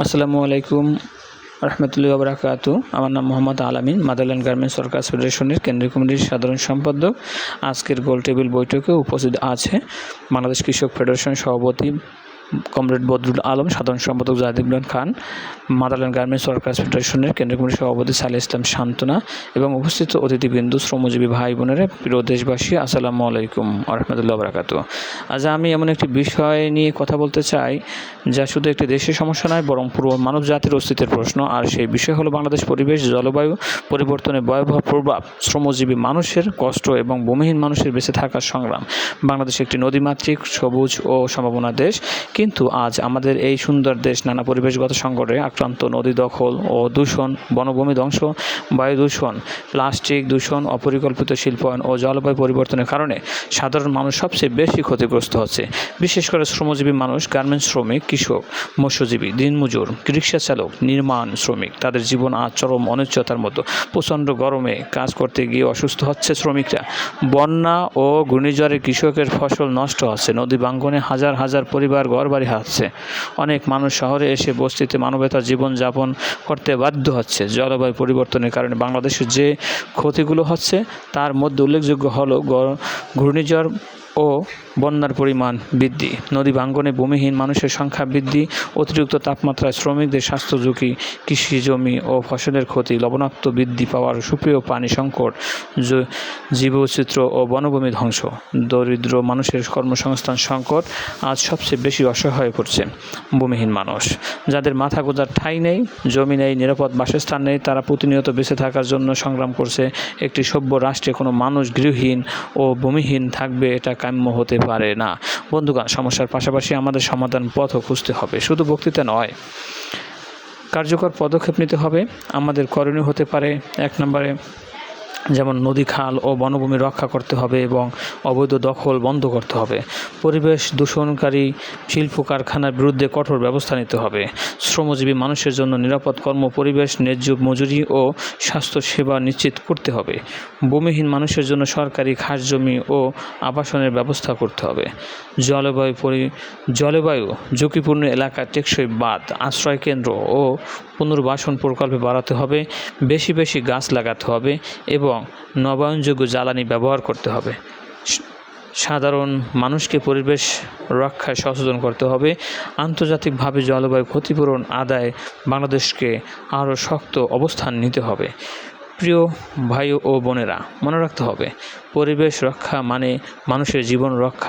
আসসালামু আলাইকুম রহমতুল্লাহি ওয়া বারাকাতুহু। আমার নাম মোহাম্মদ আলামিন, মাদারল্যান্ড গার্মেন্টস ওয়ার্কার্স ফেডারেশনের কেন্দ্রীয় কমিটির সাধারণ সম্পাদক। আজকের গোল টেবিল বৈঠকে উপস্থিত আছে বাংলাদেশ কৃষক ফেডারেশন সভাপতি কমরেড বদরুল আলম, সাধারণ সম্পাদক Zahid Imran Khan, motherland garments workers ফেডারেশনের কেন্দ্রীয় কমিটির সভাপতি সালেহ ইসলাম শান্তনা এবং উপস্থিত অতিথিবৃন্দ, শ্রমজীবী ভাই বোনেরা, প্রিয় দেশবাসী, আসসালামু আলাইকুম রহমতুল্লাহি ওয়া বারাকাতুহু। আজ আমি এমন একটি বিষয় নিয়ে কথা বলতে চাই যা শুধু একটি দেশের সমস্যা নয়, বরং পুরো মানব জাতির অস্তিত্বের প্রশ্ন। আর সেই বিষয় হলো বাংলাদেশ পরিবেশ জলবায়ু পরিবর্তনের ভয়াবহ প্রভাব, শ্রমজীবী মানুষের কষ্ট এবং ভূমিহীন মানুষের বেঁচে থাকার সংগ্রাম। বাংলাদেশ একটি নদীমাতৃক, সবুজ ও সম্ভাবনার দেশ, কিন্তু আজ আমাদের এই সুন্দর দেশ নানা পরিবেশগত সংকটে আক্রান্ত। নদী দখল ও দূষণ, বনভূমি ধ্বংস, বায়ু দূষণ, প্লাস্টিক দূষণ, অপরিকল্পিত শিল্পায়ন ও জলবায়ু পরিবর্তনের কারণে সাধারণ মানুষ সবচেয়ে বেশি ক্ষতিগ্রস্ত হচ্ছে। বিশেষ করে শ্রমজীবী মানুষ, গার্মেন্টস শ্রমিক, কৃষক, মৎস্যজীবী, দিনমজুর, রিক্সা চালক, নির্মাণ শ্রমিক, তাদের জীবন আজ চরম অনিশ্চয়তার মতো। প্রচণ্ড গরমে কাজ করতে গিয়ে অসুস্থ হচ্ছে শ্রমিকরা। বন্যা ও ঘূর্ণিঝড়ে কৃষকের ফসল নষ্ট হচ্ছে। নদী ভাঙ্গনে হাজার হাজার পরিবার ঘরবাড়ি হারাচ্ছে। অনেক মানুষ শহরে এসে বস্তিতে মানবেতর জীবনযাপন করতে বাধ্য হচ্ছে। জলবায়ু পরিবর্তনের কারণে বাংলাদেশের যে ক্ষতিগুলো হচ্ছে তার মধ্যে উল্লেখযোগ্য হলো ঘূর্ণিঝড় ও বন্যার পরিমাণ বৃদ্ধি, নদী ভাঙ্গনে ভূমিহীন মানুষের সংখ্যা বৃদ্ধি, অতিরিক্ত তাপমাত্রায় শ্রমিকদের স্বাস্থ্য ঝুঁকি, কৃষি জমি ও ফসলের ক্ষতি, লবণাক্ত বৃদ্ধি পাওয়ার সুপেয় পানি সংকট, জীববৈচিত্র্য ও বনভূমি ধ্বংস, দরিদ্র মানুষের কর্মসংস্থান সংকট। আজ সবচেয়ে বেশি অসহায় করছে ভূমিহীন মানুষ, যাদের মাথা গোঁজার ঠাঁই নেই, জমি নেই, নিরাপদ বাসস্থান নেই। তারা প্রতিনিয়ত বেঁচে থাকার জন্য সংগ্রাম করছে। একটি সভ্য রাষ্ট্রে কোনো মানুষ গৃহহীন ও ভূমিহীন থাকবে, এটা কাম্য হতে পারে না। বন্ধুগণ, সমস্যার পাশাপাশি আমাদের সমাধান পথও খুঁজতে হবে, শুধু বক্তৃতা নয়, কার্যকর পদক্ষেপ নিতে হবে। আমাদের করণীয় হতে পারে, 1 নম্বরে যেমন নদী, খাল ও বনভূমি রক্ষা করতে হবে এবং অবৈধ দখল বন্ধ করতে হবে। পরিবেশ দূষণকারী শিল্প কারখানার বিরুদ্ধে কঠোর ব্যবস্থা নিতে হবে। শ্রমজীবী মানুষের জন্য নিরাপদ কর্ম পরিবেশ, ন্যায্য মজুরি ও স্বাস্থ্যসেবা নিশ্চিত করতে হবে। ভূমিহীন মানুষের জন্য সরকারি খাস জমি ও আবাসনের ব্যবস্থা করতে হবে। জলবায়ু ঝুঁকিপূর্ণ এলাকা টেকসই বাঁধ, আশ্রয়কেন্দ্র ও পুনর্বাসন প্রকল্পে বাড়াতে হবে। বেশি বেশি গাছ লাগাতে হবে এবং নবায়নযোগ্য জ্বালানি ব্যবহার করতে হবে। সাধারণ মানুষকে পরিবেশ রক্ষায় সচেতন করতে হবে। আন্তর্জাতিকভাবে জলবায়ু ক্ষতিপূরণ আদায়ে বাংলাদেশকে আরও শক্ত অবস্থান নিতে হবে। প্রিয় ভাই ও বোনেরা, মনে রাখতে হবে, পরিবেশ রক্ষা মানে মানুষের জীবন রক্ষা।